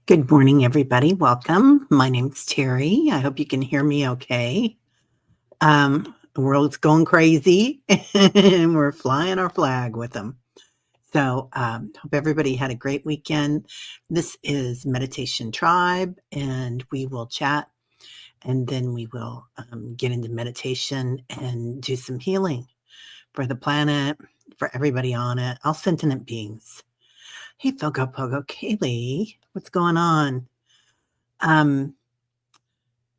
Good morning, everybody. Welcome. My name's Terry. I hope you can hear me okay. The world's going crazy and we're flying our flag with them. So, hope everybody had a great weekend. This is Meditation Tribe, and we will chat and then we will get into meditation and do some healing for the planet, for everybody on it, all sentient beings. Hey, Fogo Pogo Kaylee, what's going on?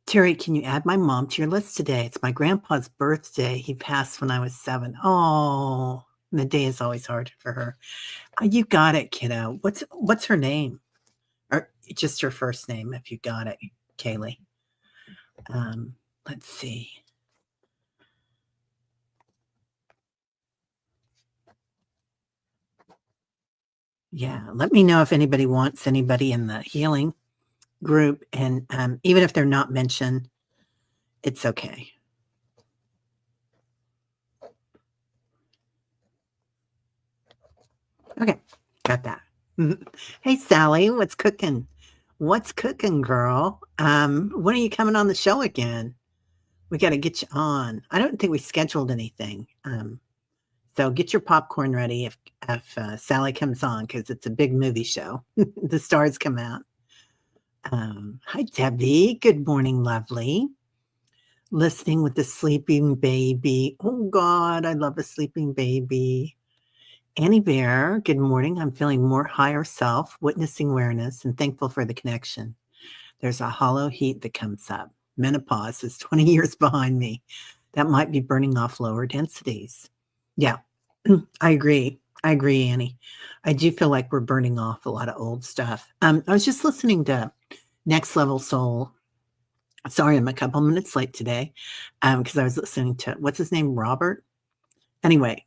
Terry, can you add my mom to your list today? It's my grandpa's birthday. He passed when I was 7. Oh, the day is always hard for her. You got it, kiddo. What's her name? Or just her first name, if you got it, Kaylee. Let's see. Yeah, let me know if anybody wants anybody in the healing group, and even if they're not mentioned, it's okay. Okay, got that. Hey, Sally, what's cooking? What's cooking, girl? When are you coming on the show again? We got to get you on. I don't think we scheduled anything. So get your popcorn ready if Sally comes on, because it's a big movie show. The stars come out. Hi, Debbie. Good morning, lovely. Listening with the sleeping baby. Oh, God, I love a sleeping baby. Annie Bear, good morning. I'm feeling more higher self, witnessing awareness, and thankful for the connection. There's a hollow heat that comes up. Menopause is 20 years behind me. That might be burning off lower densities. Yeah, I agree. I agree, Annie. I do feel like we're burning off a lot of old stuff. I was just listening to Next Level Soul. Sorry, I'm a couple minutes late today because I was listening to, what's his name, Robert? Anyway,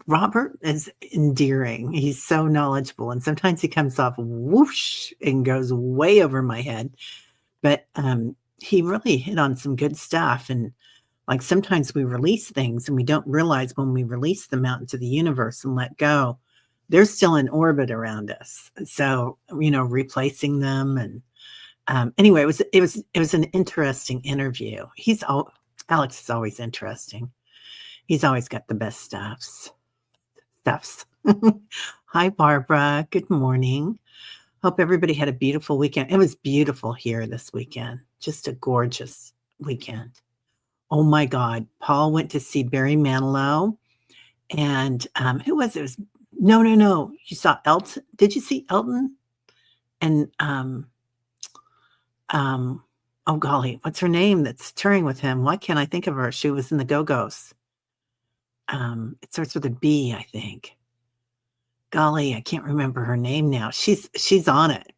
Robert is endearing. He's so knowledgeable, and sometimes he comes off whoosh and goes way over my head. But he really hit on some good stuff. And like sometimes we release things and we don't realize when we release them out into the universe and let go, they're still in orbit around us. So, replacing them. And anyway, it was an interesting interview. Alex is always interesting. He's always got the best stuffs. Hi, Barbara. Good morning. Hope everybody had a beautiful weekend. It was beautiful here this weekend. Just a gorgeous weekend. Oh my God. Paul went to see Barry Manilow. And who was it? It was, no. You saw Elton. Did you see Elton? And oh golly, what's her name that's touring with him? Why can't I think of her? She was in the Go-Go's. It starts with a B, I think. Golly, I can't remember her name now. She's on it.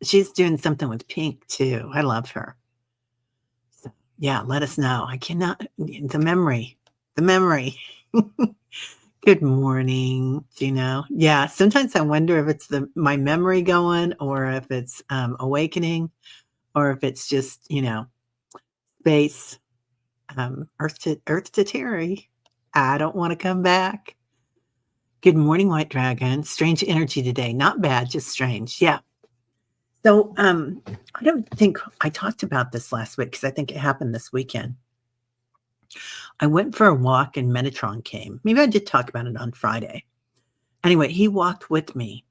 She's doing something with Pink too. I love her. So, yeah, let us know. I cannot, the memory. Good morning, Gino. Yeah, sometimes I wonder if it's my memory going, or if it's awakening, or if it's just, space. Earth to Terry. I don't want to come back. Good morning, White Dragon. Strange energy today. Not bad, just strange. Yeah. So I don't think I talked about this last week because I think it happened this weekend. I went for a walk and Metatron came. Maybe I did talk about it on Friday. Anyway, he walked with me,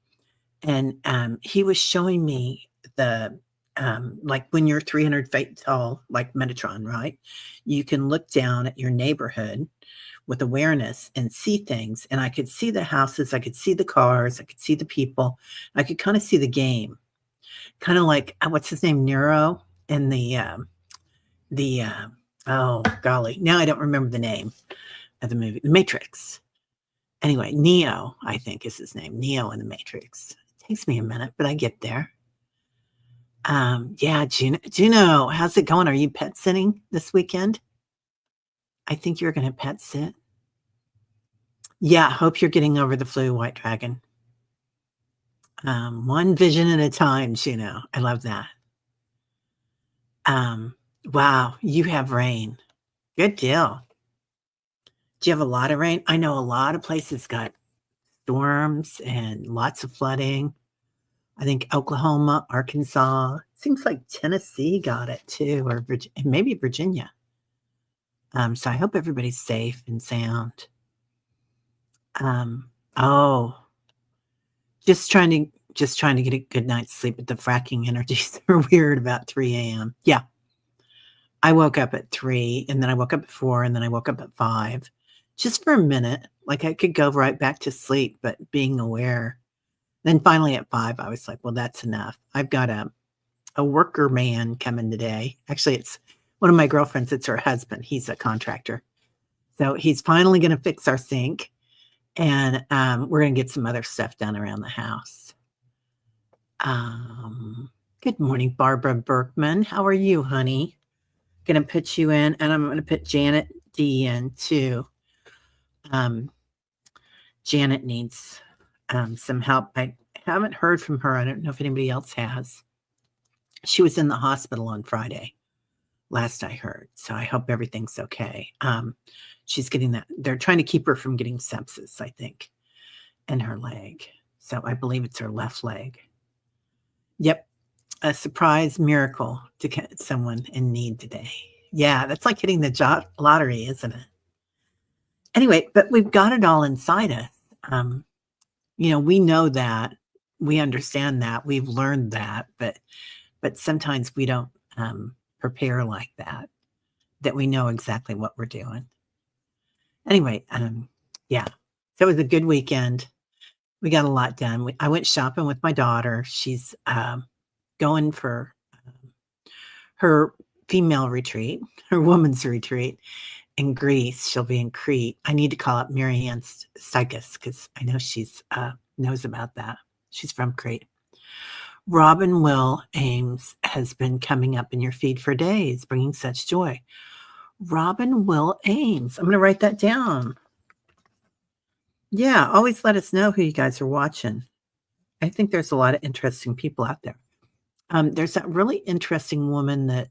and he was showing me the like when you're 300 feet tall, like Metatron, right? You can look down at your neighborhood with awareness and see things. And I could see the houses, I could see the cars, I could see the people, I could kind of see the game. Kind of like what's his name, Nero, and oh golly, now I don't remember the name of the movie, The Matrix. Anyway, Neo, I think is his name, Neo in The Matrix. It takes me a minute, but I get there. Yeah, Juno, how's it going? Are you pet sitting this weekend? I think you're going to pet sit. Yeah, hope you're getting over the flu, White Dragon. One vision at a time, Juno. I love that. Wow, you have rain. Good deal. Do you have a lot of rain? I know a lot of places got storms and lots of flooding. I think Oklahoma, Arkansas, seems like Tennessee got it too, or maybe Virginia. So I hope everybody's safe and sound. Oh, just trying to get a good night's sleep, but the fracking energies are weird about 3 a.m. Yeah, I woke up at 3, and then I woke up at 4, and then I woke up at 5, just for a minute, like I could go right back to sleep, but being aware. Then finally at 5, I was like, "Well, that's enough." I've got a worker man coming today. Actually, it's one of my girlfriends, it's her husband, he's a contractor. So he's finally gonna fix our sink, and, we're gonna get some other stuff done around the house. Um, Good morning, Barbara Berkman. How are you, honey? Gonna put you in, and I'm gonna put Janet D in too. Um, Janet needs, some help. I haven't heard from her. I don't know if anybody else has. She was in the hospital on Friday, last I heard, so I hope everything's okay. She's getting that they're trying to keep her from getting sepsis, I think, in her leg. So I believe it's her left leg. Yep, a surprise miracle to get someone in need today. Yeah, that's like hitting the lottery, isn't it? Anyway, but we've got it all inside us. Um, we know that, we understand that, we've learned that, but sometimes we don't, prepare like that we know exactly what we're doing. Anyway, yeah, so it was a good weekend. We got a lot done. I went shopping with my daughter. She's, going for, her female retreat, her woman's retreat in Greece. She'll be in Crete. I need to call up Marianne Stikes because I know she's, knows about that. She's from Crete. Robin Will Ames has been coming up in your feed for days, bringing such joy. Robin Will Ames. I'm gonna write that down. Yeah, always let us know who you guys are watching. I think there's a lot of interesting people out there. There's that really interesting woman that,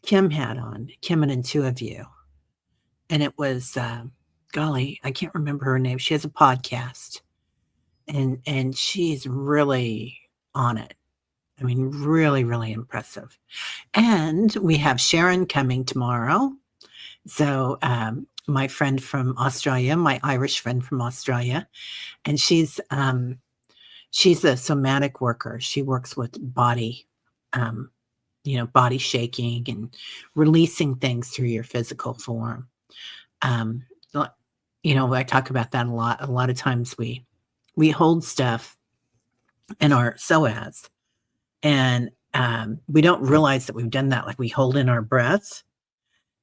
Kim had on, Kim and Two of You, and it was, golly, I can't remember her name. She has a podcast, and she's really on it. I mean, really, really impressive. And we have Sharon coming tomorrow. So, my friend from Australia, my Irish friend from Australia, and she's a somatic worker. She works with body, body shaking and releasing things through your physical form. Um, I talk about that a lot. A lot of times we hold stuff in our psoas, and we don't realize that we've done that. Like we hold in our breath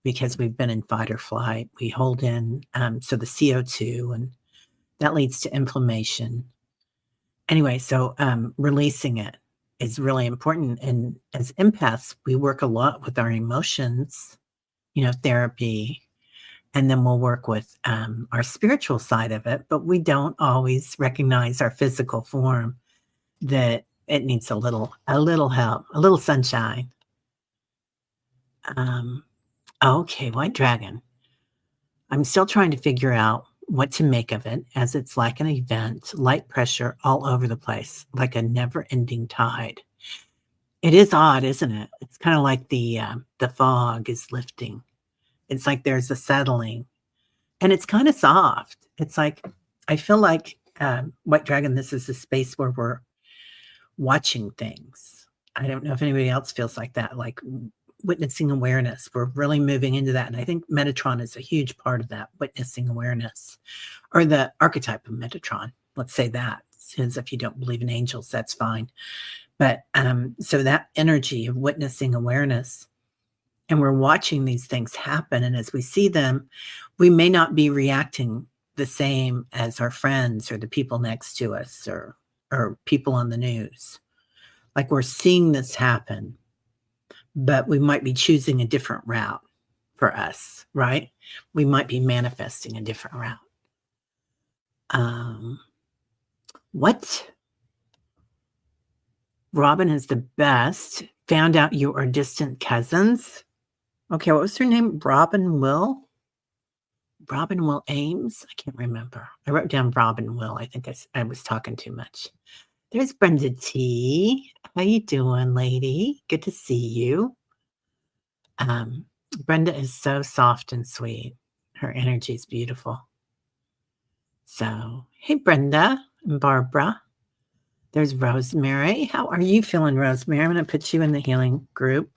because we've been in fight or flight. We hold in so the CO2, and that leads to inflammation. Anyway, so releasing it is really important. And as empaths, we work a lot with our emotions, therapy, and then we'll work with our spiritual side of it. But we don't always recognize our physical form, that it needs a little help, a little sunshine. Okay, White Dragon. I'm still trying to figure out what to make of it, as it's like an event, light pressure all over the place, like a never-ending tide. It is odd, isn't it? It's kinda like the fog is lifting. It's like there's a settling, and it's kinda soft. It's like I feel like, White Dragon, this is a space where we're watching things. I don't know if anybody else feels like that, like witnessing awareness. We're really moving into that, and I think Metatron is a huge part of that, witnessing awareness, or the archetype of Metatron. Let's say that, since if you don't believe in angels, that's fine. But, so that energy of witnessing awareness, and we're watching these things happen, and as we see them, we may not be reacting the same as our friends or the people next to us or people on the news. Like, we're seeing this happen, but we might be choosing a different route for us, right? We might be manifesting a different route. What? Robin is the best. Found out you are distant cousins. Okay, what was her name? Robin Will? Robin Will Ames? I can't remember. I wrote down Robin Will. I think I was talking too much. There's Brenda T. How you doing, lady? Good to see you. Um, Brenda is so soft and sweet. Her energy is beautiful. So, hey, Brenda and Barbara. There's Rosemary. How are you feeling, Rosemary? I'm going to put you in the healing group.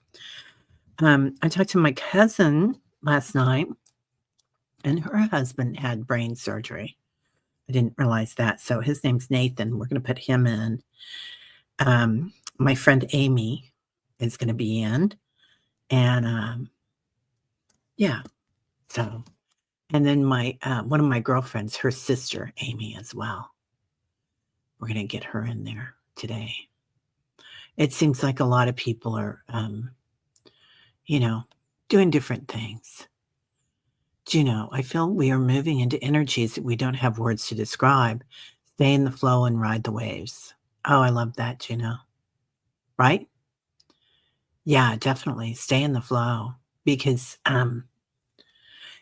I talked to my cousin last night, and her husband had brain surgery. I didn't realize that. So his name's Nathan. We're going to put him in. My friend Amy is going to be in. And yeah, so and then my one of my girlfriends, her sister Amy as well. We're going to get her in there today. It seems like a lot of people are, you know, doing different things. Do you know, I feel we are moving into energies that we don't have words to describe. Stay in the flow and ride the waves. Oh, I love that, Juno. Right? Yeah, definitely. Stay in the flow because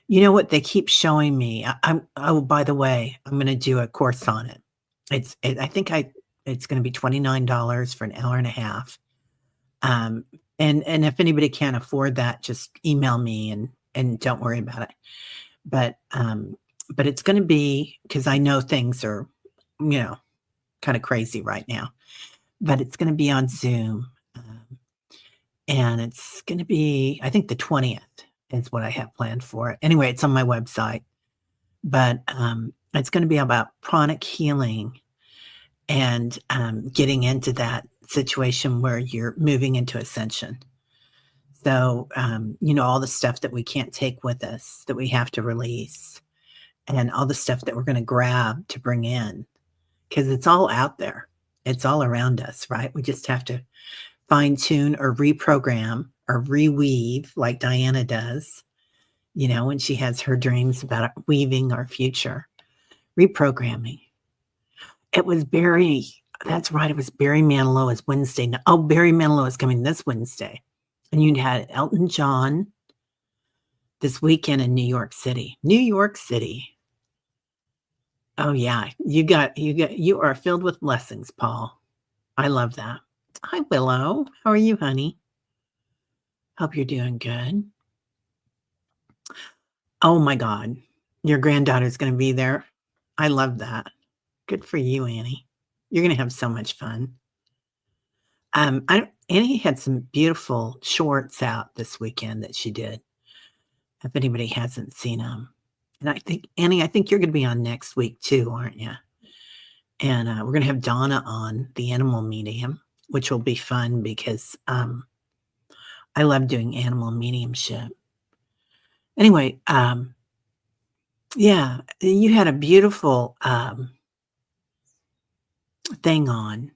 you know what they keep showing me? Oh, by the way, I'm gonna do a course on it. I think it's gonna be $29 for an hour and a half. And if anybody can't afford that, just email me and don't worry about it. But it's gonna be because I know things are, you know, kinda crazy right now, but it's gonna be on Zoom, and it's gonna be, I think the 20th is what I have planned for it. Anyway, it's on my website, but, it's gonna be about pranic healing and, getting into that situation where you're moving into ascension. So, you know, all the stuff that we can't take with us, that we have to release, and all the stuff that we're gonna grab to bring in, because it's all out there. It's all around us, right? We just have to fine tune or reprogram or reweave like Diana does, you know, when she has her dreams about weaving our future, reprogramming. It was Barry. That's right. It was Barry Manilow's Wednesday. Oh, Barry Manilow is coming this Wednesday. And you had Elton John this weekend in New York City. New York City. Oh yeah. You are filled with blessings, Paul. I love that. Hi, Willow. How are you, honey? Hope you're doing good. Oh my God. Your granddaughter's gonna be there. I love that. Good for you, Annie. You're gonna have so much fun. I don't Annie had some beautiful shorts out this weekend that she did, if anybody hasn't seen them. And I think, Annie, I think you're gonna be on next week too, aren't you? And, we're gonna have Donna on, the animal medium, which will be fun because, I love doing animal mediumship. Anyway, yeah, you had a beautiful, thing on,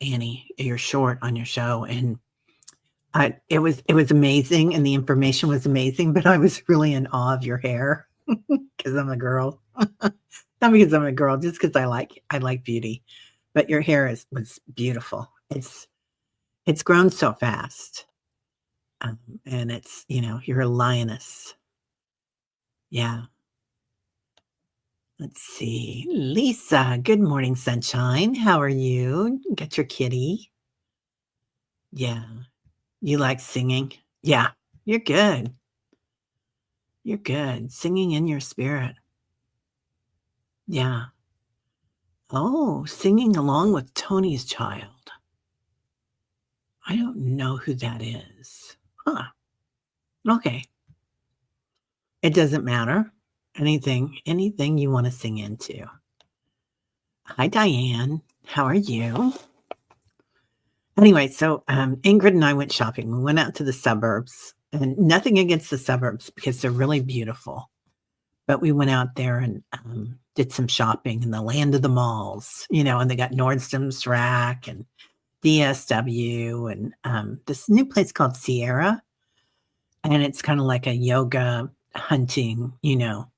Annie, your short on your show, and it was amazing, and the information was amazing, but I was really in awe of your hair because 'cause I'm a girl. Not because I'm a girl, just because I like beauty, but your hair was beautiful. It's grown so fast, and it's, you know, you're a lioness. Yeah. Let's see. Lisa, good morning, sunshine. How are you? Got your kitty? Yeah. You like singing? Yeah. You're good. You're good. Singing in your spirit. Yeah. Oh, singing along with Tony's Child. I don't know who that is. Huh. Okay. It doesn't matter. Anything you wanna sing into. Hi, Diane. How are you? Anyway, so, Ingrid and I went shopping. We went out to the suburbs, and nothing against the suburbs because they're really beautiful. But we went out there and, did some shopping in the land of the malls, you know, and they got Nordstrom's Rack and DSW and, this new place called Sierra, and it's kinda like a yoga, hunting, you know,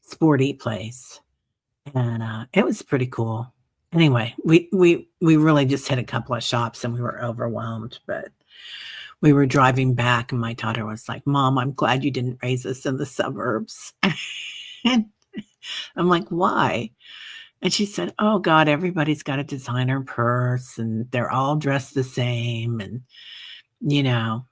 sporty place, and, it was pretty cool. Anyway, we really just hit a couple of shops and we were overwhelmed, but we were driving back and my daughter was like, "Mom, I'm glad you didn't raise us in the suburbs." And I'm like, "Why?" And she said, "Oh god, everybody's got a designer purse and they're all dressed the same and, you know,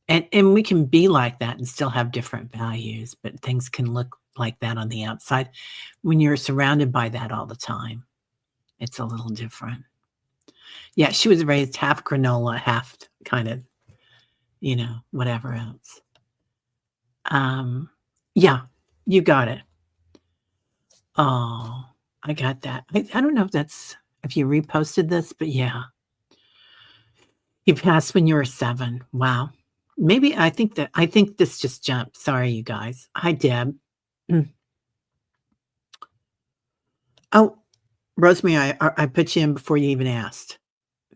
and we can be like that and still have different values, but things can look like that on the outside. When you're surrounded by that all the time, it's a little different." Yeah, she was raised half granola, half kind of, whatever else. Um, yeah, you got it. Oh, I got that. I don't know if you reposted this, but yeah. You passed when you were 7. Wow. Maybe I think this just jumped. Sorry, you guys. Hi, Deb. Mm. Oh, Rosemary, I put you in before you even asked.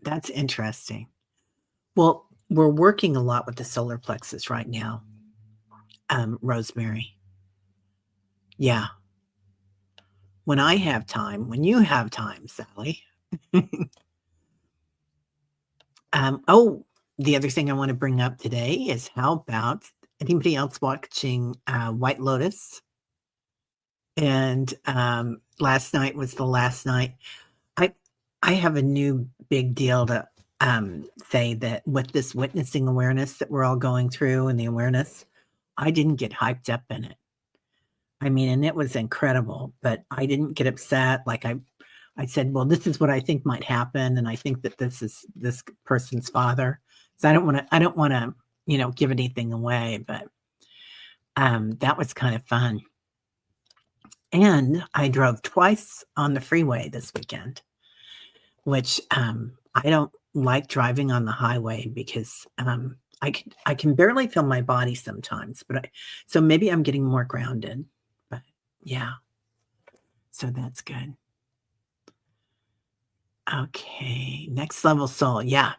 That's interesting. Well, we're working a lot with the solar plexus right now, Rosemary. Yeah. When I have time, when you have time, Sally. Oh, the other thing I want to bring up today is how about anybody else watching White Lotus? And last night was the last night. I I have a new big deal to say that with this witnessing awareness that we're all going through and the awareness, I didn't get hyped up in it. I mean, and it was incredible, but I didn't get upset. Like I said, well, this is what I think might happen, and I think that this is this person's father. So I don't want to, give anything away, but that was kind of fun. And I drove twice on the freeway this weekend, which I don't like driving on the highway because I can barely feel my body sometimes. So maybe I'm getting more grounded. But yeah, so that's good. Okay, next level soul. Yeah.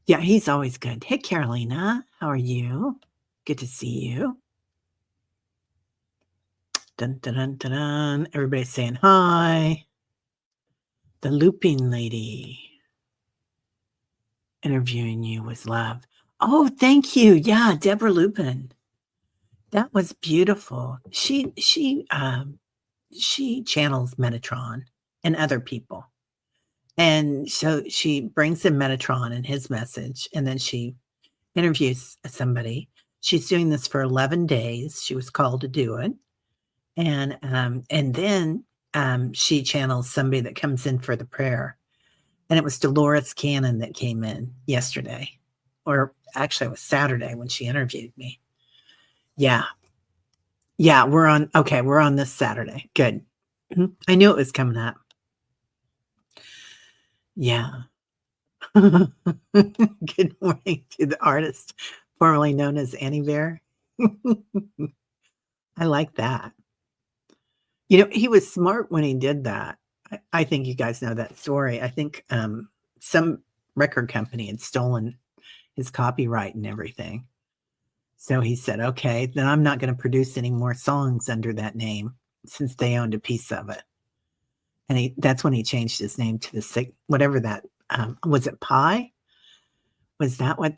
Yeah, he's always good. Hey, Carolina, how are you? Good to see you. Dun, dun, dun, dun, dun. Everybody's saying hi. The looping lady interviewing you was love. Oh, thank you. Yeah, Deborah Lupin. That was beautiful. She channels Metatron and other people. And so she brings in Metatron and his message, and then she interviews somebody. She's doing this for 11 days. She was called to do it. And then she channels somebody that comes in for the prayer. And it was Dolores Cannon that came in yesterday, or actually it was Saturday when she interviewed me. Yeah. Yeah, we're on this Saturday. Good. I knew it was coming up. Yeah. Good morning to the artist formerly known as Annie Bear. I like that. He was smart when he did that. I think you guys know that story. I think some record company had stolen his copyright and everything. So he said, okay, then I'm not going to produce any more songs under that name since they owned a piece of it. And that's when he changed his name to whatever that, was it Pi? Was that what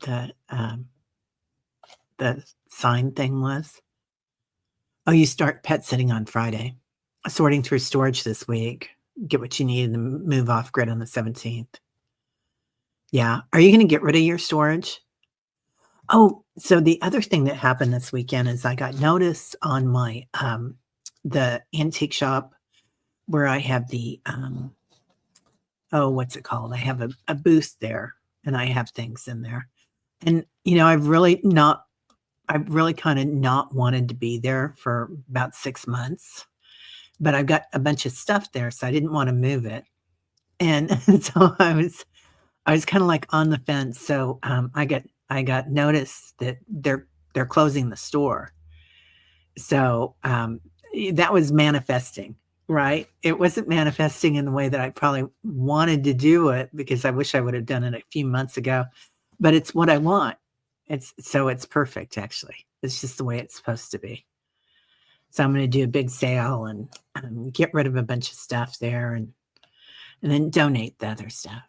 the sign thing was? Oh, you start pet sitting on Friday, sorting through storage this week, get what you need and then move off grid on the 17th. Yeah. Are you going to get rid of your storage? Oh, so the other thing that happened this weekend is I got notice on my the antique shop where I have the what's it called? I have a booth there and I have things in there. And I've really kind of not wanted to be there for about 6 months, but I've got a bunch of stuff there, so I didn't want to move it. And so I was kind of like on the fence. So I got notice that they're closing the store. So that was manifesting, right? It wasn't manifesting in the way that I probably wanted to do it because I wish I would have done it a few months ago, but it's what I want. It's perfect, actually. It's just the way it's supposed to be. So I'm going to do a big sale and get rid of a bunch of stuff there and then donate the other stuff.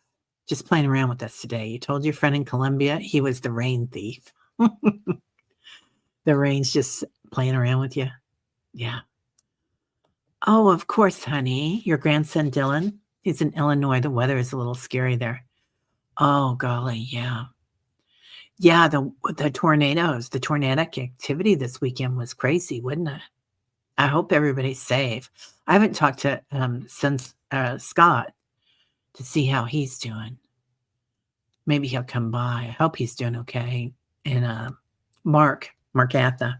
Just playing around with us today. You told your friend in Colombia he was the rain thief. The rain's just playing around with you. Yeah. Oh, of course, honey. Your grandson Dylan, he's in Illinois. The weather is a little scary there. Oh, golly, yeah. Yeah, the tornadoes, the tornadic activity this weekend was crazy, wasn't it? I hope everybody's safe. I haven't talked to, since, Scott to see how he's doing. Maybe he'll come by. I hope he's doing okay. And, Markatha,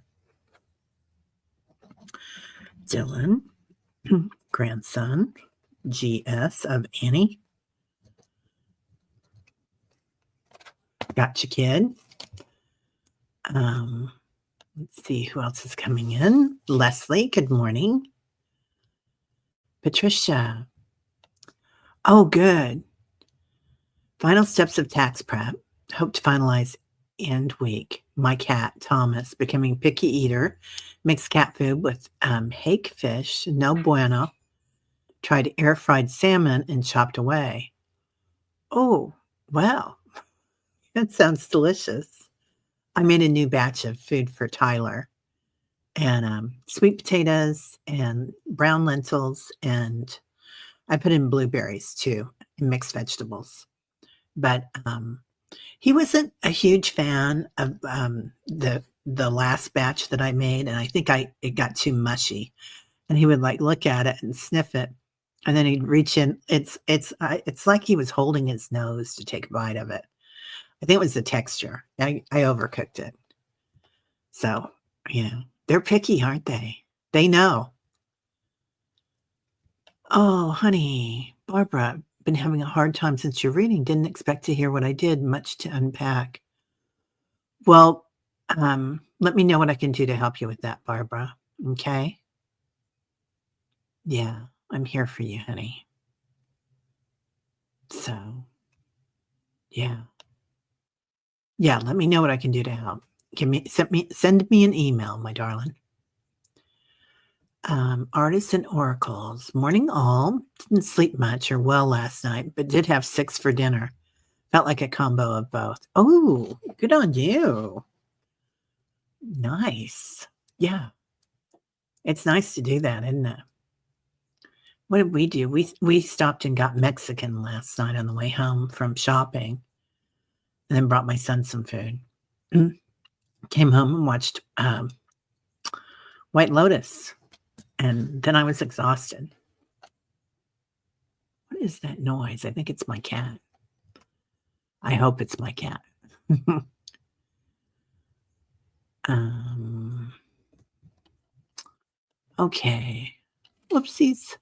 Dylan, grandson, GS of Annie. Gotcha, kid. Let's see who else is coming in. Leslie, good morning. Patricia. Oh, good. Final steps of tax prep. Hope to finalize end week. My cat, Thomas, becoming picky eater. Mixed cat food with hake fish, no bueno. Tried air-fried salmon and chopped away. Oh, well, that sounds delicious. I made a new batch of food for Tyler. And sweet potatoes and brown lentils, and I put in blueberries too, and mixed vegetables. But he wasn't a huge fan of the last batch that I made, and I think it got too mushy. And he would like look at it and sniff it, and then he'd reach in. It's like he was holding his nose to take a bite of it. I think it was the texture. I overcooked it. So, they're picky, aren't they? They know. Oh, honey, Barbara, been having a hard time since your reading. Didn't expect to hear what I did. Much to unpack. Well, let me know what I can do to help you with that, Barbara. Okay? Yeah, I'm here for you, honey. So, yeah. Yeah, let me know what I can do to help. Send me an email, my darling. Artists and oracles. Morning all. Didn't sleep much or well last night, but did have 6 for dinner. Felt like a combo of both. Oh, good on you. Nice. Yeah. It's nice to do that, isn't it? What did we do? We stopped and got Mexican last night on the way home from shopping, and then brought my son some food. Came home and watched White Lotus, and then I was exhausted. What is that noise? I think it's my cat. I hope it's my cat. Okay. Whoopsies.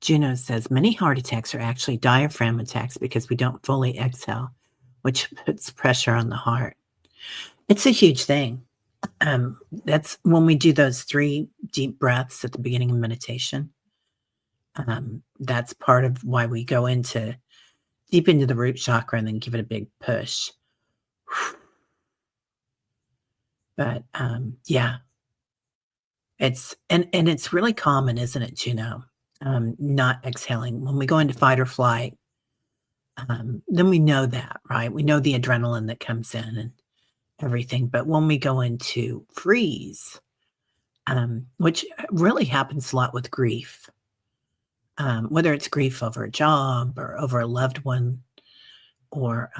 Juno says many heart attacks are actually diaphragm attacks because we don't fully exhale, which puts pressure on the heart. It's a huge thing. That's when we do those 3 deep breaths at the beginning of meditation. That's part of why we go deep into the root chakra and then give it a big push. But yeah, it's really common, isn't it, Juno? Not exhaling when we go into fight or flight. Then we know that, right? We know the adrenaline that comes in and everything. But when we go into freeze, which really happens a lot with grief, whether it's grief over a job or over a loved one, or,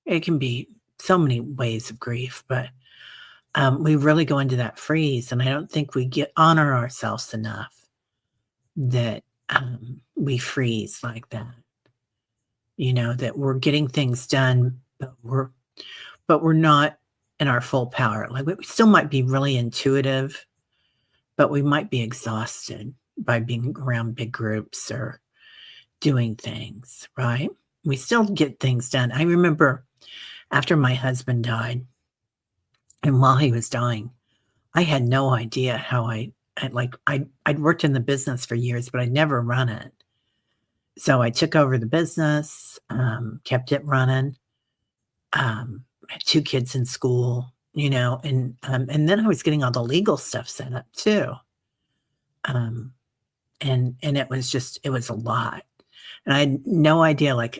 it can be so many ways of grief, but we really go into that freeze. And I don't think we honor ourselves enough that we freeze like that. That we're getting things done, but we're not in our full power. Like we still might be really intuitive, but we might be exhausted by being around big groups or doing things, right? We still get things done. I remember after my husband died, and while he was dying, I had no idea how I'd worked in the business for years, but I'd never run it. So I took over the business, kept it running, had 2 kids in school, and then I was getting all the legal stuff set up too. And it was a lot. And I had no idea,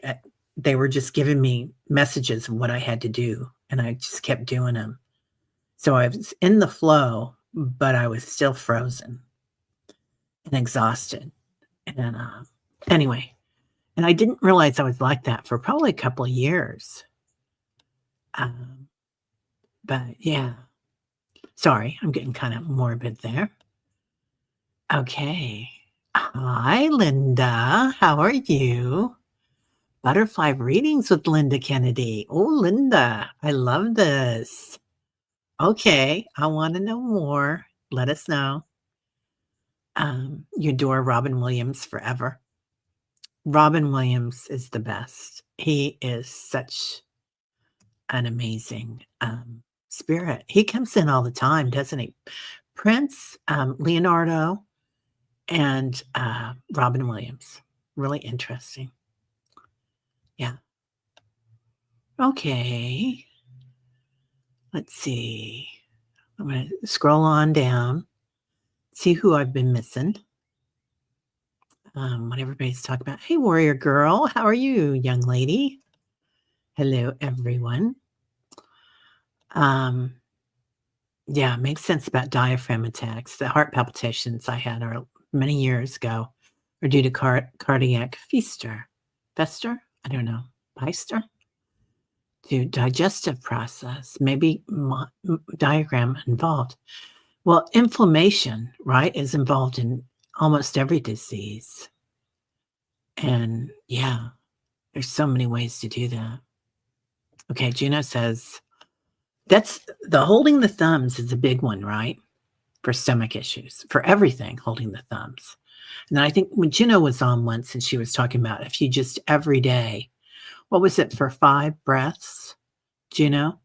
they were just giving me messages of what I had to do, and I just kept doing them. So I was in the flow, but I was still frozen and exhausted. And anyway, and I didn't realize I was like that for probably a couple of years. Um, but yeah, sorry, I'm getting kind of morbid there. Okay. Hi, Linda. How are you? Butterfly readings with Linda Kennedy. Oh, Linda, I love this. Okay, I want to know more. Let us know. You adore Robin Williams forever. Robin Williams is the best. He is such an amazing spirit. He comes in all the time, doesn't he? Prince, Leonardo, and Robin Williams. Really interesting. Yeah. Okay. Let's see. I'm going to scroll on down, see who I've been missing. What everybody's talking about. Hey, warrior girl. How are you, young lady? Hello, everyone. Yeah, it makes sense about diaphragm attacks. The heart palpitations I had many years ago are due to cardiac fester? I don't know. Feister? To digestive process, maybe diagram involved. Well, inflammation, right, is involved in almost every disease. And yeah, there's so many ways to do that. Okay, Juno says, that's the holding the thumbs is a big one, right? For stomach issues, for everything, holding the thumbs. And I think when Juno was on once and she was talking about if you just every day, what was it for 5 breaths, Juno?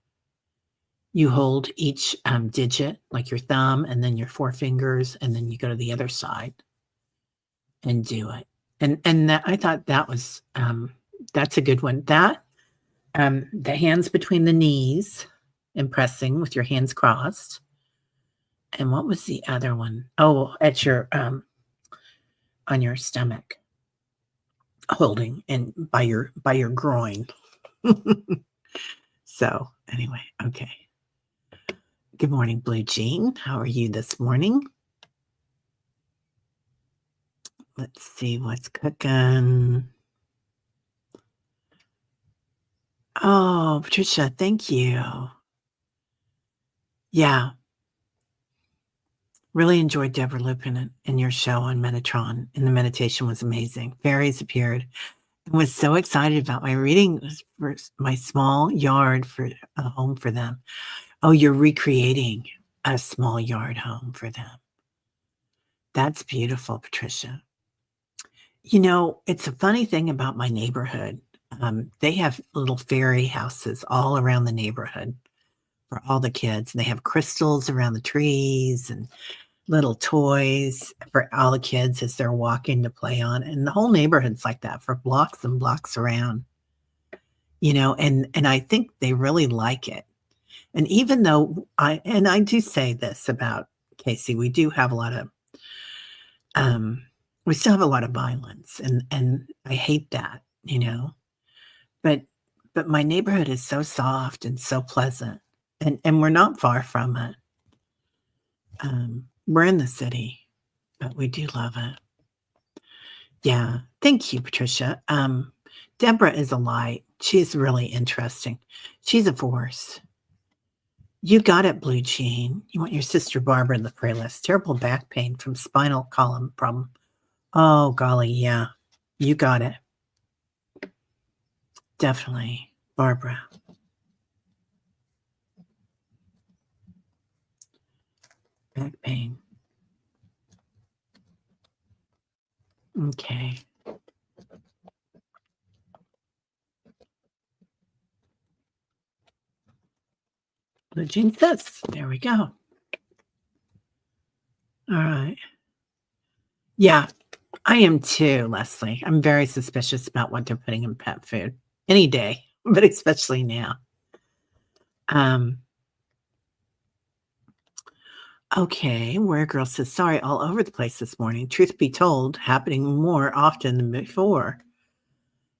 You hold each digit, like your thumb and then your 4 fingers, and then you go to the other side and do it. And that, I thought that was that's a good one. That the hands between the knees and pressing with your hands crossed. And what was the other one? Oh, at your on your stomach, holding and by your groin. So anyway, okay. Good morning, Blue Jean. How are you this morning? Let's see what's cooking. Oh, Patricia, thank you. Yeah. Really enjoyed Deborah Lupin in your show on Metatron, and the meditation was amazing. Fairies appeared and was so excited about my reading for my small yard for a home for them. Oh, you're recreating a small yard home for them. That's beautiful, Patricia. You know, it's a funny thing about my neighborhood. They have little fairy houses all around the neighborhood for all the kids. And they have crystals around the trees and little toys for all the kids as they're walking to play on. And the whole neighborhood's like that for blocks and blocks around. You know, and I think they really like it. And even though I do say this about Casey, we do have a lot of we still have a lot of violence, and I hate that, you know. But my neighborhood is so soft and so pleasant, and we're not far from it. We're in the city, but we do love it. Yeah. Thank you, Patricia. Deborah is a light. She's really interesting. She's a force. You got it, Blue Jean. You want your sister Barbara in the prayer list. Terrible back pain from spinal column problem. Oh, golly, yeah. You got it. Definitely. Barbara. Back pain. Okay. Blue Jean says, there we go. All right. Yeah, I am too, Leslie. I'm very suspicious about what they're putting in pet food any day, but especially now. Okay, Where Girl says, sorry, all over the place this morning. Truth be told, happening more often than before.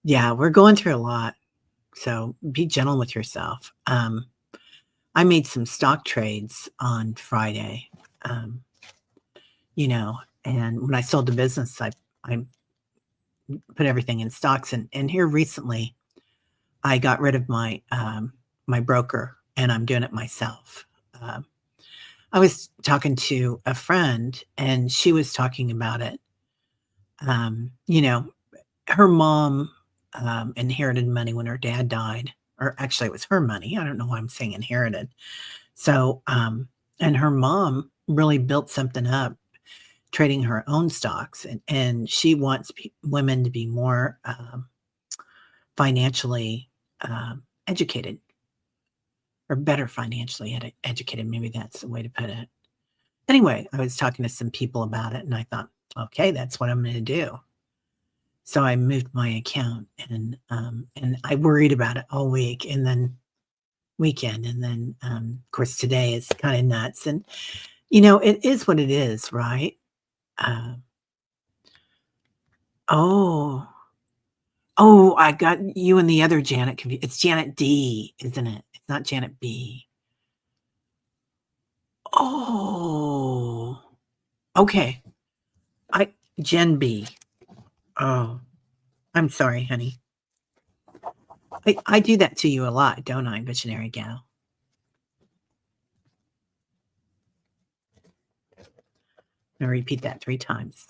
Yeah, we're going through a lot. So be gentle with yourself. I made some stock trades on Friday. um, and when I sold the business, I put everything in stocks, and here recently, I got rid of my broker, and I'm doing it myself. Um, I was talking to a friend, and she was talking about it. You know, her mom, inherited money when her dad died, or actually, it was her money. I don't know why I'm saying inherited. So, and her mom really built something up trading her own stocks, and she wants women to be more financially educated, or better financially educated. Maybe that's the way to put it. Anyway, I was talking to some people about it, and I thought, okay, that's what I'm going to do. So I moved my account, and I worried about it all week, and then weekend, and then of course today is kind of nuts, and it is what it is, right? Uh, oh, oh, I got you and the other Janet confused. It's Janet D, isn't it? It's not Janet B. Oh, okay. I Jen B. Oh, I'm sorry, honey. I do that to you a lot, don't I, visionary gal? I'm gonna repeat that 3 times.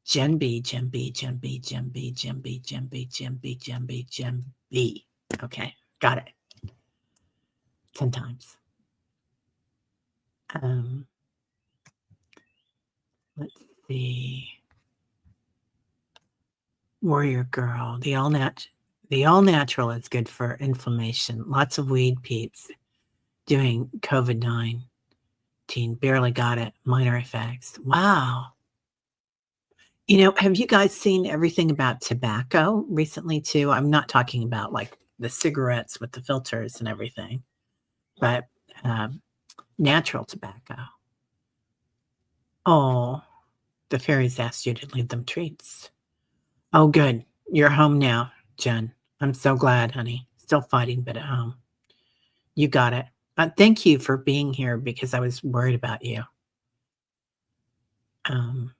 Jen B, Jen B, Jen B, Jen B, Jen B, Jen B, Jen B, Jen B, Jen B. Okay, got it. 10 times. Um, let's see. Warrior girl, the all natural is good for inflammation. Lots of weed peeps doing COVID-19. Barely got it. Minor effects. Wow. Have you guys seen everything about tobacco recently too? I'm not talking about like the cigarettes with the filters and everything, but natural tobacco. Oh, the fairies asked you to leave them treats. Oh, good. You're home now, Jen. I'm so glad, honey. Still fighting, but at home. You got it. Thank you for being here because I was worried about you. Um,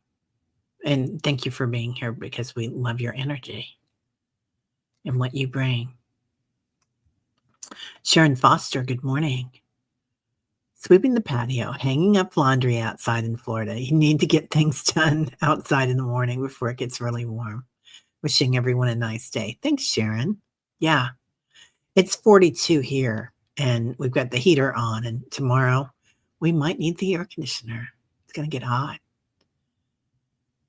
and thank you for being here because we love your energy and what you bring. Sharon Foster, good morning. Sweeping the patio, hanging up laundry outside in Florida. You need to get things done outside in the morning before it gets really warm. Wishing everyone a nice day. Thanks, Sharon. Yeah, it's 42 here, and we've got the heater on, and tomorrow we might need the air conditioner. It's going to get hot.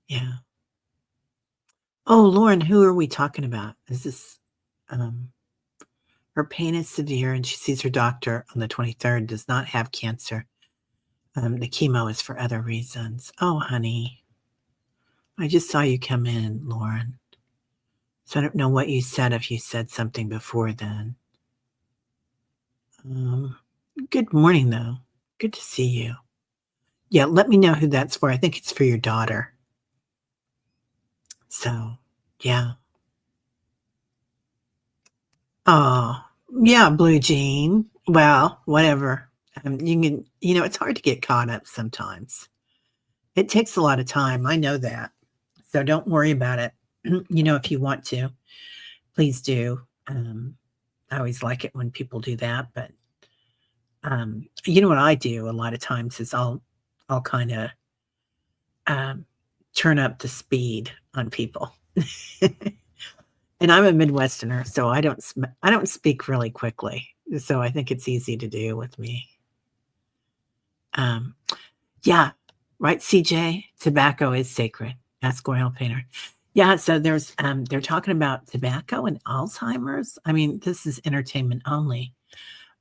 Yeah. Oh, Lauren, who are we talking about? Is this um her pain is severe and she sees her doctor on the 23rd, does not have cancer. The chemo is for other reasons. Oh, honey. I just saw you come in, Lauren. So I don't know what you said if you said something before then. Um, Good morning, though. Good to see you. Yeah, let me know who that's for. I think it's for your daughter. So, yeah. Oh, yeah, Blue Jean. Well, whatever. It's hard to get caught up sometimes. It takes a lot of time. I know that. So don't worry about it. If you want to, please do. I always like it when people do that. But what I do a lot of times is I'll kind of um, turn up the speed on people. And I'm a Midwesterner, so I don't speak really quickly. So I think it's easy to do with me. Um, yeah, right, CJ. Tobacco is sacred. Ask Oil Painter. Yeah, so they're talking about tobacco and Alzheimer's. I mean, this is entertainment only,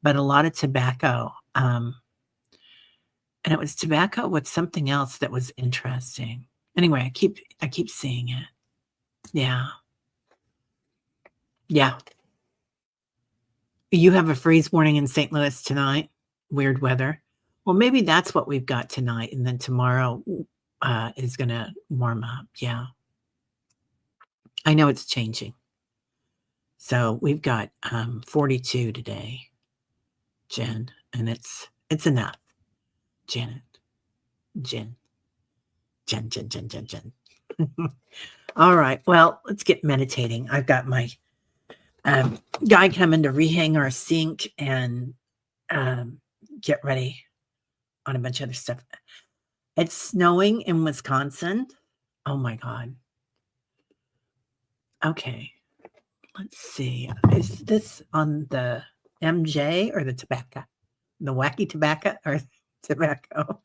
but a lot of tobacco. And it was tobacco with something else that was interesting. Anyway, I keep seeing it. Yeah. Yeah. You have a freeze warning in St. Louis tonight. Weird weather. Well, maybe that's what we've got tonight, and then tomorrow is going to warm up. Yeah. I know it's changing. So we've got 42 today, Jen, and it's enough, Janet. Jen. Jen, Jen, Jen, Jen, Jen. All right. Well, let's get meditating. I've got my guy coming to rehang our sink and um, get ready on a bunch of other stuff. It's snowing in Wisconsin. Oh my God. Okay. Let's see. Is this on the MJ or the tobacco? The wacky tobacco or tobacco?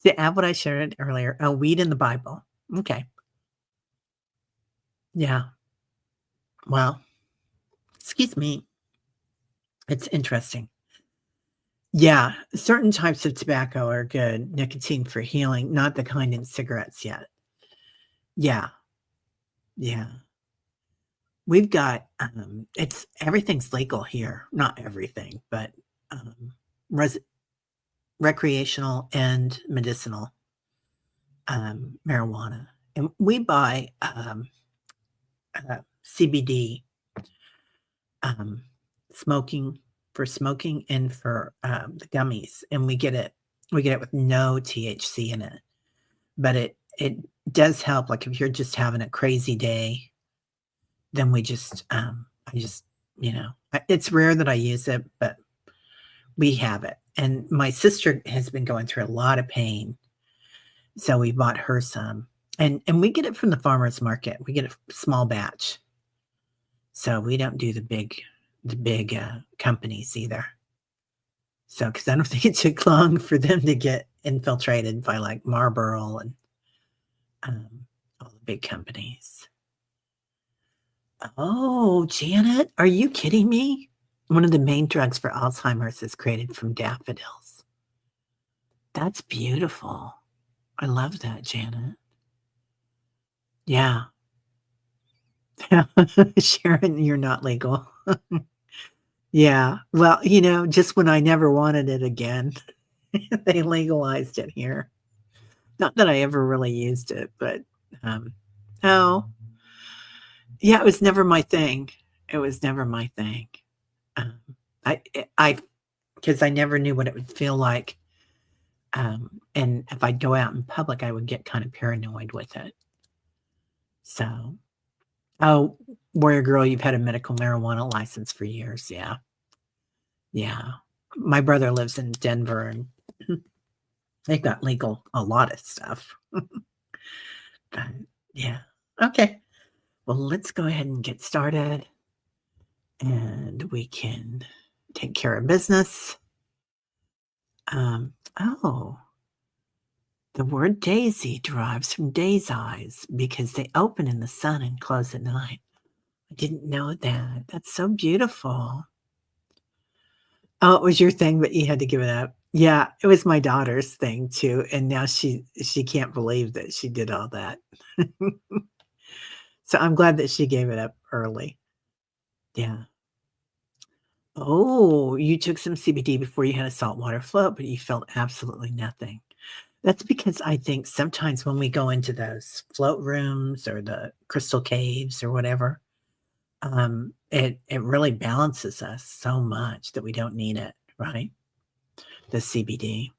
The app what I shared earlier. Oh, weed in the Bible. Okay. Yeah. Well, excuse me. It's interesting. Yeah. Certain types of tobacco are good. Nicotine for healing, not the kind in cigarettes yet. Yeah. Yeah. We've got it's everything's legal here. Not everything, but um res- recreational and medicinal marijuana. And we buy CBD um, smoking for smoking and for the gummies, and we get it with no THC in it, but it does help. Like if you're just having a crazy day, then we just I just it's rare that I use it, but we have it. And my sister has been going through a lot of pain, so we bought her some, and we get it from the farmers market. We get a small batch, so we don't do the big companies either. So, because I don't think it took long for them to get infiltrated by like Marlboro and all the big companies. Oh, Janet, are you kidding me? One of the main drugs for Alzheimer's is created from daffodils. That's beautiful. I love that, Janet. Yeah. Sharon, you're not legal. Yeah. Well, just when I never wanted it again, they legalized it here. Not that I ever really used it, but um, oh, yeah, it was never my thing. It was never my thing. Um, I, because I never knew what it would feel like. And if I'd go out in public, I would get kind of paranoid with it. So, oh, warrior girl, you've had a medical marijuana license for years. Yeah. Yeah. My brother lives in Denver and they've got legal a lot of stuff. But yeah. Okay. Well, let's go ahead and get started and we can take care of business. Oh, the word daisy derives from day's eyes because they open in the sun and close at night. I didn't know that. That's so beautiful. Oh, it was your thing, but you had to give it up. Yeah, it was my daughter's thing too, and now she can't believe that she did all that. So I'm glad that she gave it up early. Yeah. Oh, you took some CBD before you had a saltwater float, but you felt absolutely nothing. That's because I think sometimes when we go into those float rooms or the crystal caves or whatever, it really balances us so much that we don't need it, right? The CBD.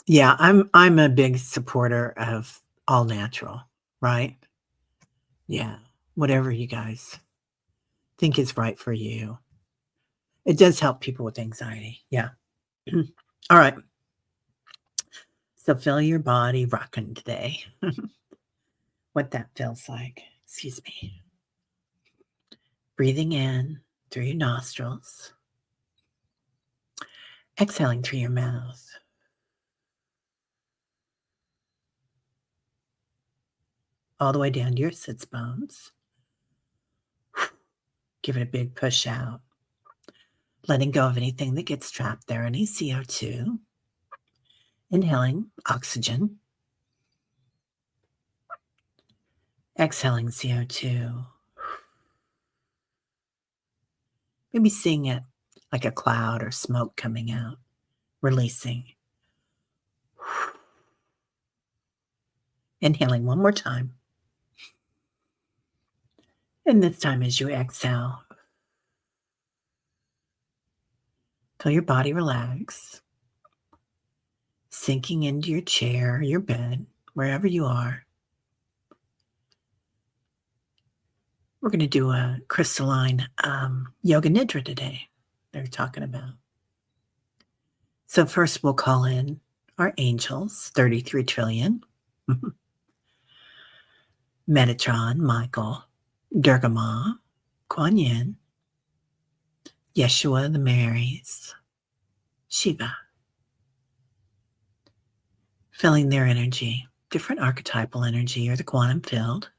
Yeah, I'm a big supporter of all natural, right? Yeah, whatever you guys think is right for you. It does help people with anxiety. Yeah. All right. So feel your body rocking today. What that feels like. Excuse me. Breathing in through your nostrils, exhaling through your mouth. All the way down to your sits bones. Give it a big push out. Letting go of anything that gets trapped there, any CO2. Inhaling oxygen. Exhaling CO2. Maybe seeing it like a cloud or smoke coming out. Releasing. Inhaling one more time. And this time as you exhale, feel your body relax. sinking into your chair, your bed, wherever you are. We're going to do a crystalline yoga nidra today. They're talking about. So first we'll call in our angels, 33 trillion. Metatron, Michael, Durga Ma, Kuan Yin, Yeshua, the Marys, Shiva. Feeling their energy, different archetypal energy or the quantum field.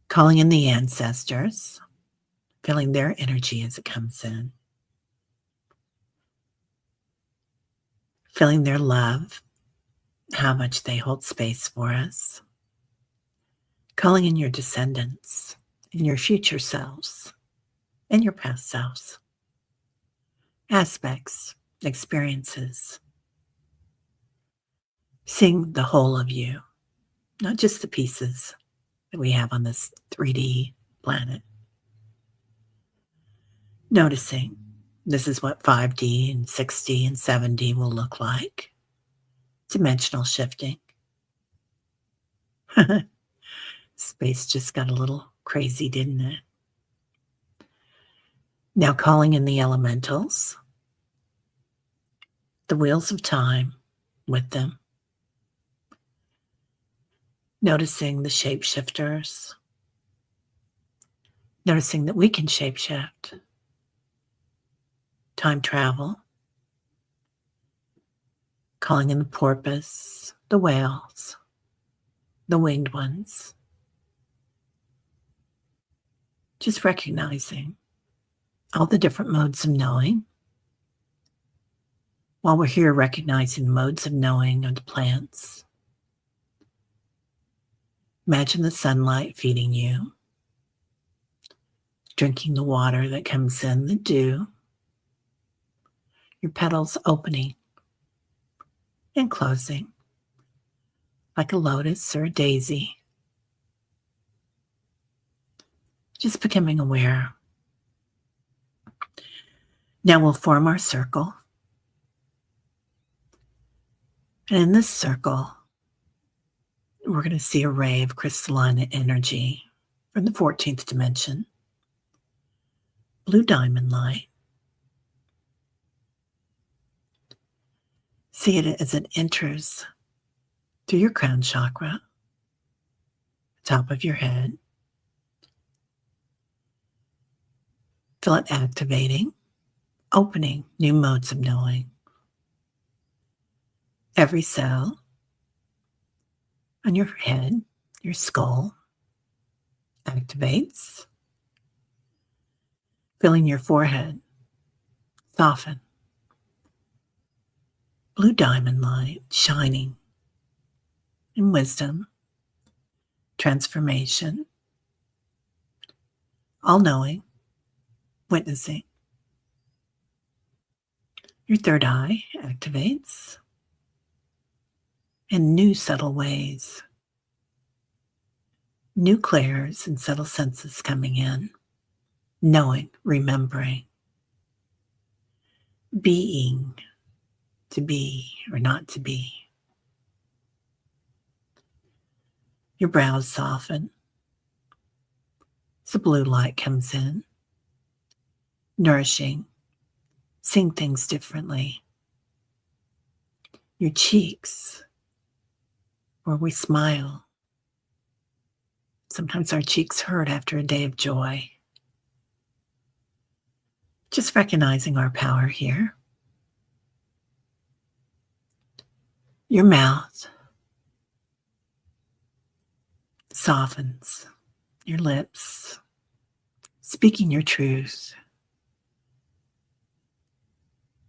Calling in the ancestors, feeling their energy as it comes in. Feeling their love, how much they hold space for us. Calling in your descendants, and your future selves, and your past selves. Aspects, experiences. Seeing the whole of you, not just the pieces that we have on this 3D planet. Noticing this is what 5D and 6D and 7D will look like. Dimensional shifting. Space just got a little crazy, didn't it? Now calling in the elementals, the wheels of time with them. Noticing the shapeshifters. Noticing that we can shapeshift. Time travel. Calling in the porpoise, the whales, the winged ones. Just recognizing all the different modes of knowing. While we're here recognizing the modes of knowing of the plants, imagine the sunlight feeding you, drinking the water that comes in, the dew, your petals opening and closing like a lotus or a daisy. Just becoming aware. Now we'll form our circle. And in this circle, we're going to see a ray of crystalline energy from the 14th dimension. Blue diamond light. See it as it enters through your crown chakra, top of your head. Feel it activating, opening new modes of knowing. Every cell on your head, your skull, activates. Feeling your forehead soften. Blue diamond light shining in wisdom, transformation, all-knowing, witnessing. Your third eye activates in new subtle ways. New clairs and subtle senses coming in, knowing, remembering, being, to be or not to be. Your brows soften as the blue light comes in, nourishing, seeing things differently. Your cheeks, where we smile. Sometimes our cheeks hurt after a day of joy. Just recognizing our power here. Your mouth softens, your lips, speaking your truth,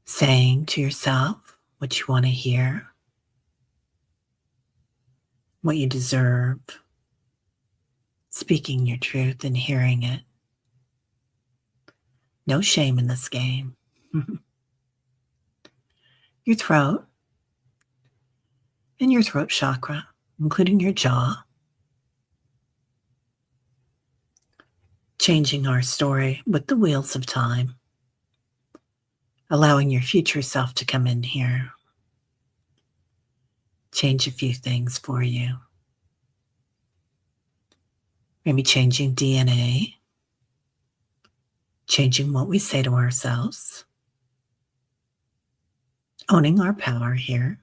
saying to yourself what you want to hear, what you deserve, speaking your truth and hearing it. No shame in this game. Your throat and your throat chakra, including your jaw. Changing our story with the wheels of time. Allowing your future self to come in here. change a few things for you. Maybe changing DNA, changing what we say to ourselves, owning our power here.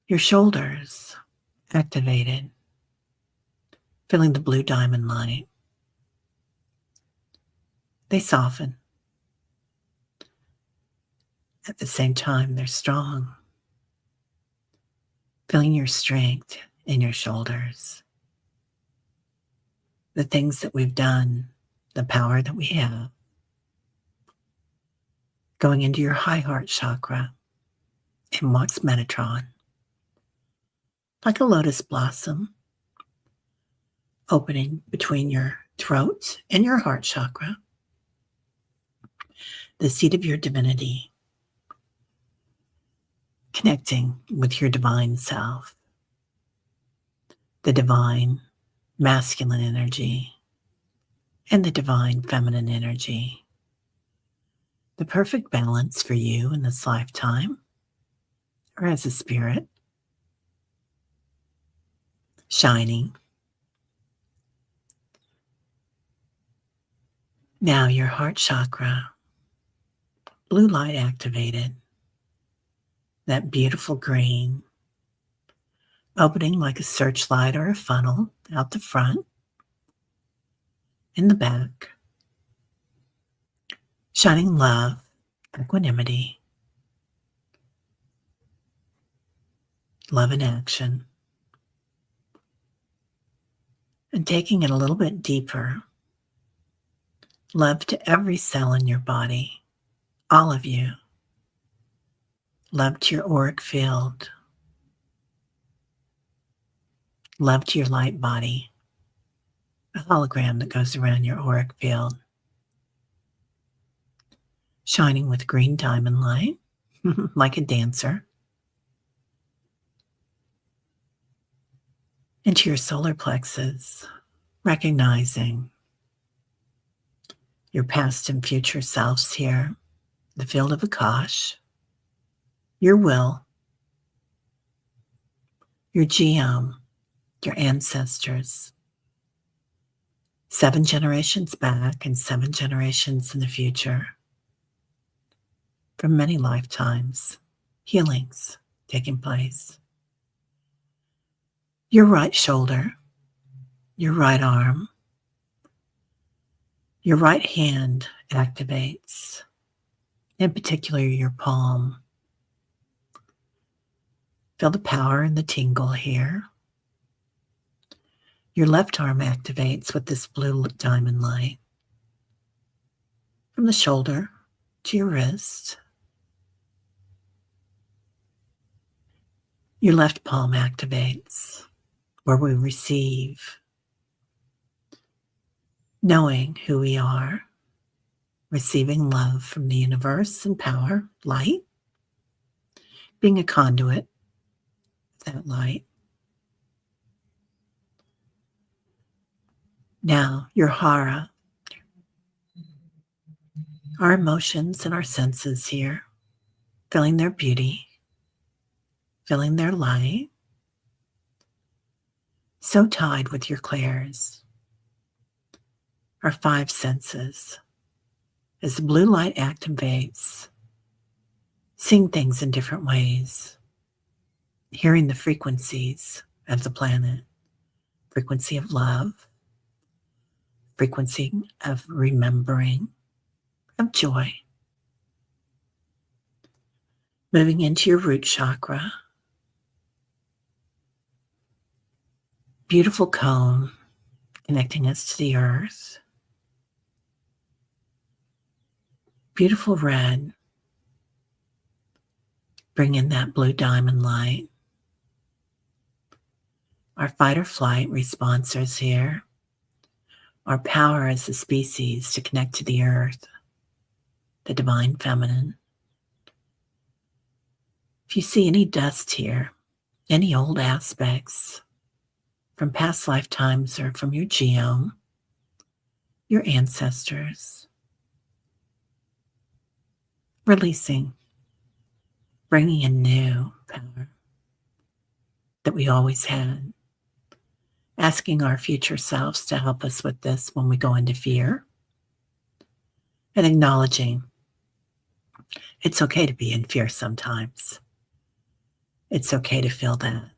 Your shoulders activated, feeling the blue diamond light. They soften. At the same time, they're strong, feeling your strength in your shoulders. The things that we've done, the power that we have. Going into your high heart chakra and walks Metatron, like a lotus blossom, opening between your throat and your heart chakra, the seat of your divinity, connecting with your divine self, the divine masculine energy and the divine feminine energy, the perfect balance for you in this lifetime or as a spirit, shining. Now your heart chakra, blue light activated, that beautiful green, opening like a searchlight or a funnel out the front, in the back, shining love, equanimity, love in action, and taking it a little bit deeper, love to every cell in your body, all of you, love to your auric field, love to your light body, a hologram that goes around your auric field, shining with green diamond light, like a dancer, into your solar plexus, recognizing your past and future selves here, the field of Akash, your will, your geome, your ancestors, 7 generations back and 7 generations in the future, from many lifetimes, healings taking place. Your right shoulder, your right arm, your right hand activates, in particular your palm. Feel the power and the tingle here. Your left arm activates with this blue diamond light. From the shoulder to your wrist. Your left palm activates, where we receive, knowing who we are, receiving love from the universe and power, light, being a conduit of that light. Now, your hara, our emotions and our senses here, feeling their beauty, feeling their light, so tied with your clairs. Our 5 senses, as the blue light activates, seeing things in different ways, hearing the frequencies of the planet, frequency of love, frequency of remembering, of joy. Moving into your root chakra, beautiful cone connecting us to the earth, beautiful red, bring in that blue diamond light. Our fight or flight responses here, our power as a species to connect to the earth, the divine feminine. If you see any dust here, any old aspects from past lifetimes or from your geome, your ancestors, releasing, bringing in new power that we always had, asking our future selves to help us with this when we go into fear, and acknowledging it's okay to be in fear sometimes. It's okay to feel that,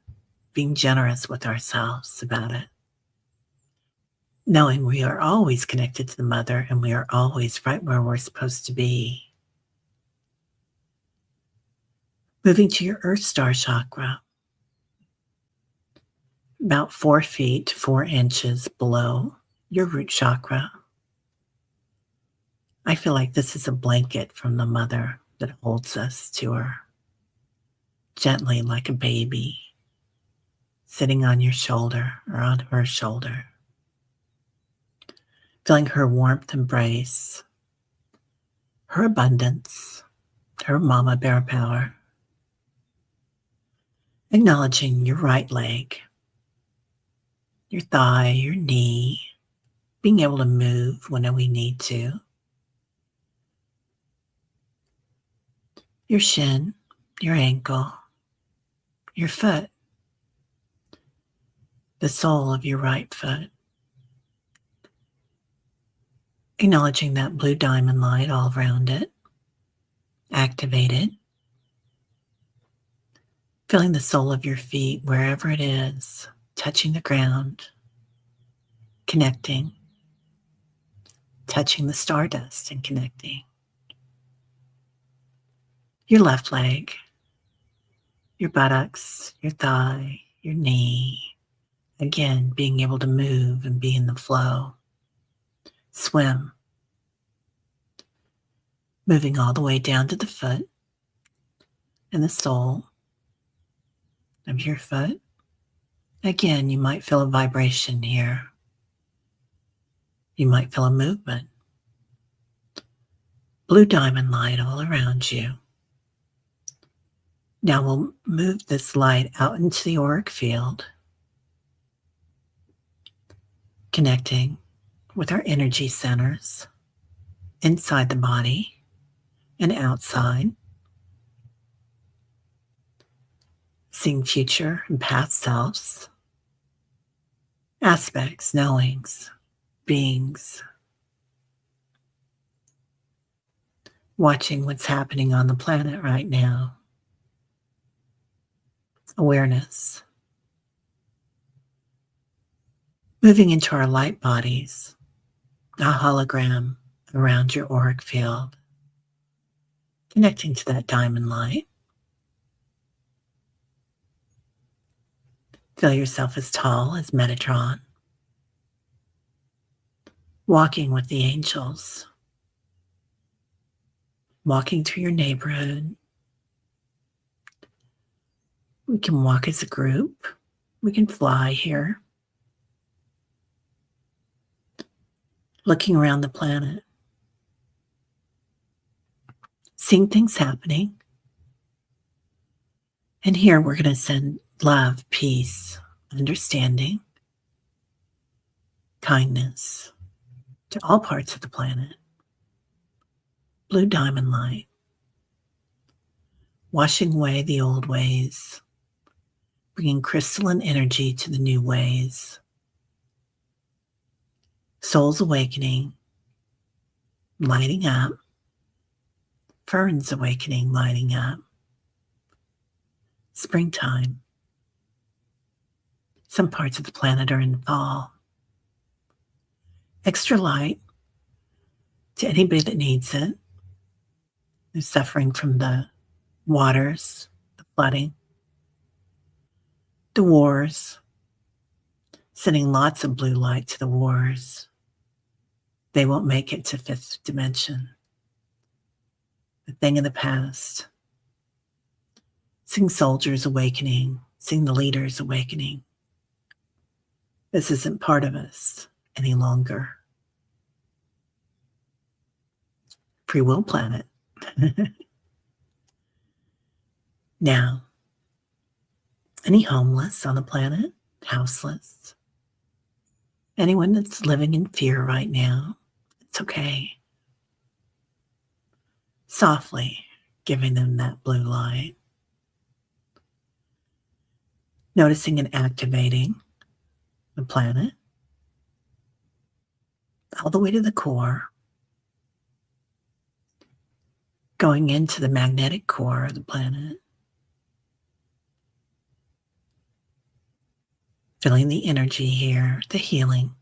being generous with ourselves about it, knowing we are always connected to the mother and we are always right where we're supposed to be. Moving to your Earth Star chakra, about 4 feet, 4 inches below your root chakra. I feel like this is a blanket from the mother that holds us to her, gently like a baby, sitting on your shoulder or on her shoulder, feeling her warmth embrace, her abundance, her mama bear power, acknowledging your right leg, your thigh, your knee, being able to move when we need to, your shin, your ankle, your foot, the sole of your right foot, acknowledging that blue diamond light all around it, activated, feeling the sole of your feet wherever it is, touching the ground, connecting, touching the stardust and connecting. Your left leg, your buttocks, your thigh, your knee, again, being able to move and be in the flow, swim, moving all the way down to the foot and the sole of your foot. Again, you might feel a vibration here. You might feel a movement. Blue diamond light all around you. Now we'll move this light out into the auric field, connecting with our energy centers inside the body and outside, seeing future and past selves, aspects, knowings, beings, watching what's happening on the planet right now. Awareness. Moving into our light bodies, a hologram around your auric field, connecting to that diamond light. Feel yourself as tall as Metatron, walking with the angels, walking through your neighborhood. We can walk as a group. We can fly here. Looking around the planet, seeing things happening. And here we're going to send love, peace, understanding, kindness to all parts of the planet. Blue diamond light, washing away the old ways, bringing crystalline energy to the new ways. Souls awakening, lighting up. Ferns awakening, lighting up. Springtime. Some parts of the planet are in fall. Extra light to anybody that needs it, who's suffering from the waters, the flooding, the wars, sending lots of blue light to the wars. They won't make it to fifth dimension. The thing of the past. Seeing soldiers awakening, seeing the leaders awakening. This isn't part of us any longer. Free will planet. Now, any homeless on the planet, houseless, anyone that's living in fear right now, it's okay. Softly giving them that blue light. Noticing and activating the planet all the way to the core, going into the magnetic core of the planet, feeling the energy here, the healing.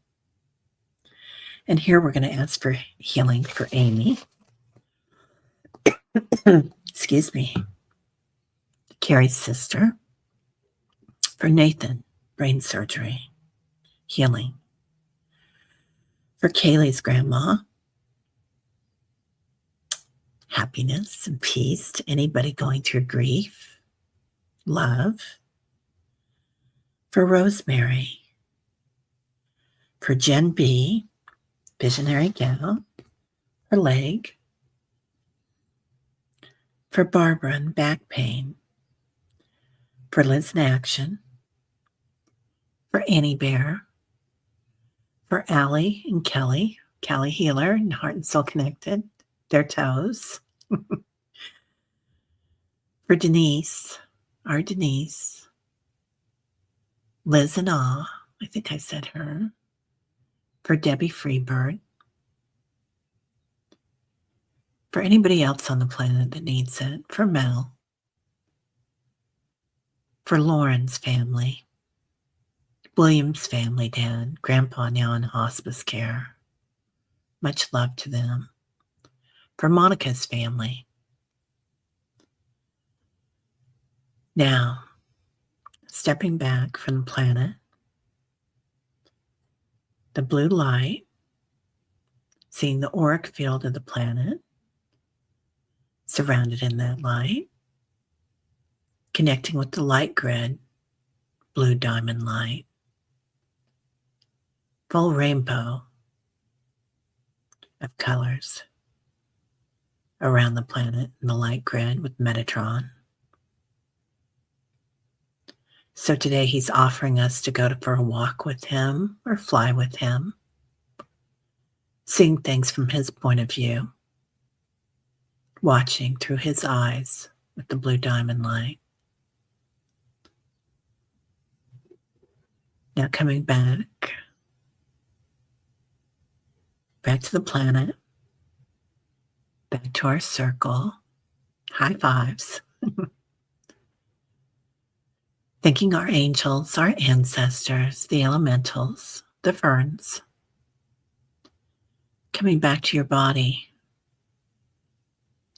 And here we're going to ask for healing for Amy. Excuse me. Carrie's sister. For Nathan, brain surgery, healing. For Kaylee's grandma, happiness and peace to anybody going through grief, love. For Rosemary. For Jen B, visionary gal, her leg. For Barbara and back pain. For Liz in action. For Annie Bear. For Allie and Kelly, Kelly Healer and Heart and Soul Connected, their toes. For Denise, our Denise. Liz and I think I said her. For Debbie Freebird. For anybody else on the planet that needs it. For Mel. For Lauren's family. William's family, Dad, Grandpa now in hospice care. Much love to them. For Monica's family. Now, stepping back from the planet, the blue light, seeing the auric field of the planet, surrounded in that light, connecting with the light grid, blue diamond light, full rainbow of colors around the planet in the light grid with Metatron. So today he's offering us to go for a walk with him or fly with him, seeing things from his point of view, watching through his eyes with the blue diamond light. Now coming back to the planet, back to our circle, high fives. Thanking our angels, our ancestors, the elementals, the ferns. Coming back to your body,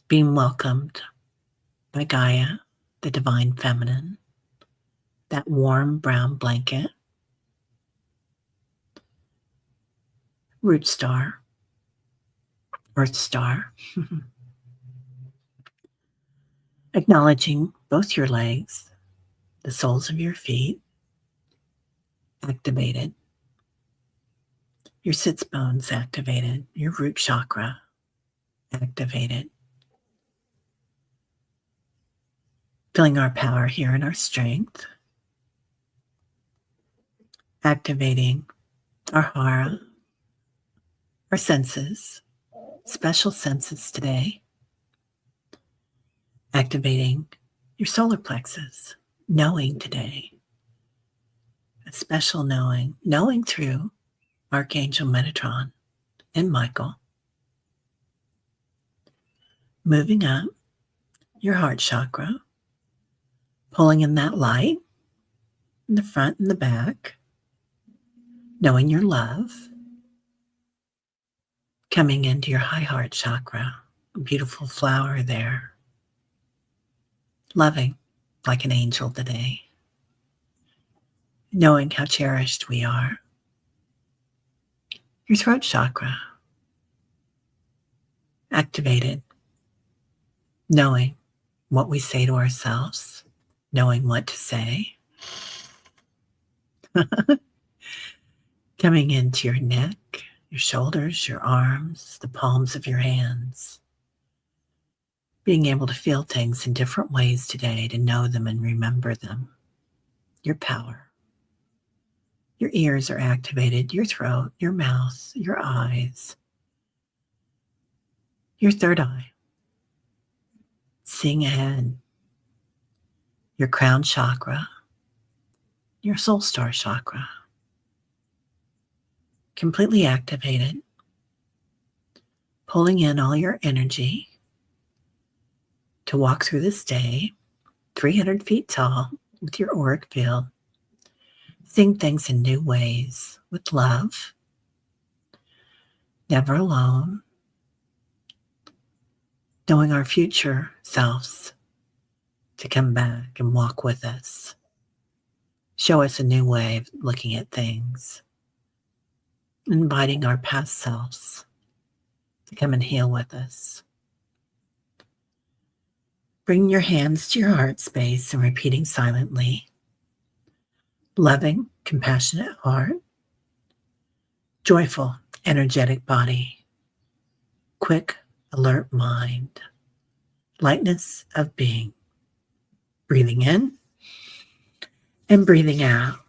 being welcomed by Gaia, the divine feminine, that warm brown blanket, root star, earth star, acknowledging both your legs, the soles of your feet, activated, your sits bones activated, your root chakra activated. Feeling our power here and our strength. Activating our hara, our senses, special senses today. Activating your solar plexus, knowing today. A special knowing through Archangel Metatron and Michael. Moving up your heart chakra, pulling in that light in the front and the back, knowing your love, coming into your high heart chakra, a beautiful flower there, loving like an angel today, knowing how cherished we are. Your throat chakra, activated, knowing what we say to ourselves, knowing what to say. Coming into your neck, your shoulders, your arms, the palms of your hands. Being able to feel things in different ways today, to know them and remember them. Your power. Your ears are activated, your throat, your mouth, your eyes. Your third eye. Seeing ahead. Your crown chakra. your soul star chakra. Completely activated, pulling in all your energy to walk through this day 300 feet tall with your auric field, seeing things in new ways with love, never alone, knowing our future selves to come back and walk with us, show us a new way of looking at things, inviting our past selves to come and heal with us. Bring your hands to your heart space and repeating silently, loving, compassionate heart, joyful, energetic body, quick, alert mind, lightness of being. Breathing in and breathing out.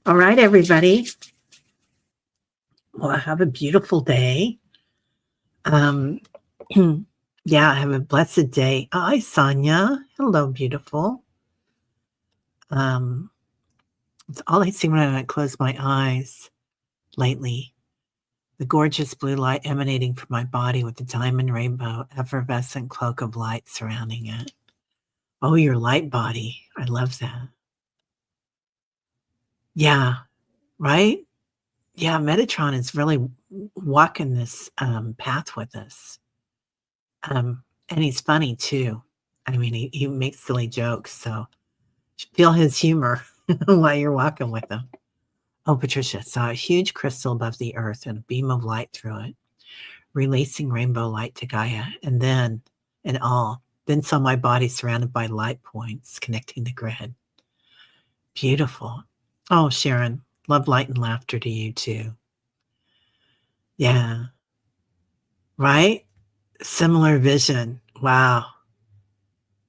All right, everybody. Well, have a beautiful day. Yeah, have a blessed day. Hi, Sonia. Hello, beautiful. It's all I see when I close my eyes lately. The gorgeous blue light emanating from my body with the diamond rainbow effervescent cloak of light surrounding it. Oh, your light body. I love that. Yeah, right? Yeah, Metatron is really walking this path with us. And he's funny too. I mean, he makes silly jokes, so feel his humor while you're walking with him. Oh, Patricia saw a huge crystal above the earth and a beam of light through it, releasing rainbow light to Gaia, and then saw my body surrounded by light points connecting the grid. Beautiful. Oh, Sharon, love, light, and laughter to you too. Yeah. Right? Similar vision. Wow.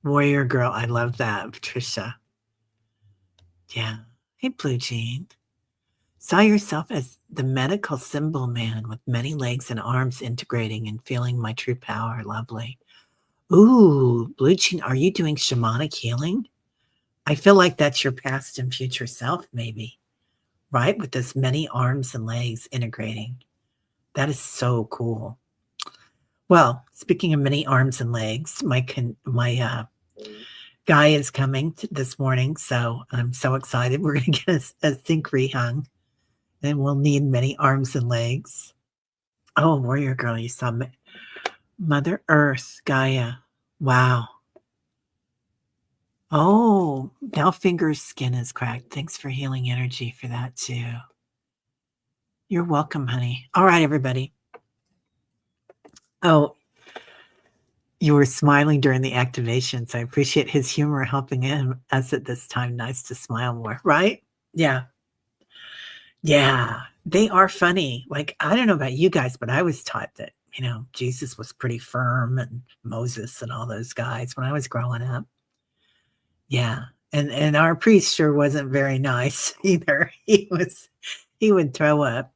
Warrior girl. I love that, Patricia. Yeah. Hey, Blue Jean. Saw yourself as the medical symbol man with many legs and arms integrating and feeling my true power. Lovely. Ooh, Blue Jean, are you doing shamanic healing? I feel like that's your past and future self, maybe, right? With this many arms and legs integrating. That is so cool. Well, speaking of many arms and legs, my guy is coming this morning, so I'm so excited. We're going to get a sync rehung, and we'll need many arms and legs. Oh, warrior girl, you saw Mother Earth, Gaia. Wow. Oh, now Finger's skin is cracked. Thanks for healing energy for that too. You're welcome, honey. All right, everybody. Oh, you were smiling during the activations. I appreciate his humor helping us at this time. Nice to smile more, right? Yeah. Yeah. They are funny. Like, I don't know about you guys, but I was taught that, Jesus was pretty firm and Moses and all those guys when I was growing up. Yeah. And our priest sure wasn't very nice either. He would throw up,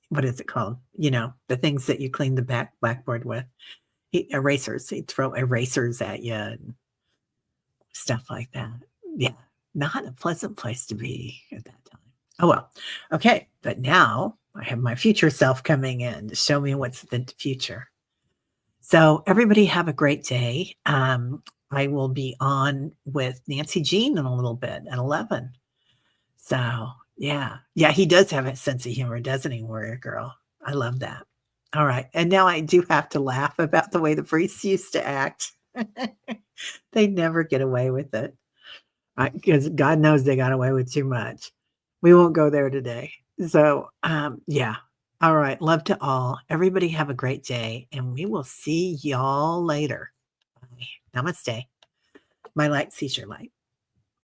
what is it called? The things that you clean the blackboard with. Erasers. He'd throw erasers at you and stuff like that. Yeah, not a pleasant place to be at that time. Oh, well. Okay, but now I have my future self coming in to show me what's the future. So everybody have a great day. I will be on with Nancy Jean in a little bit at 11. So, yeah. Yeah, he does have a sense of humor, doesn't he, warrior girl? I love that. All right. And now I do have to laugh about the way the priests used to act. They never get away with it because God knows they got away with too much. We won't go there today. So, yeah. All right. Love to all. Everybody have a great day, and we will see y'all later. Bye. Namaste. My light sees your light.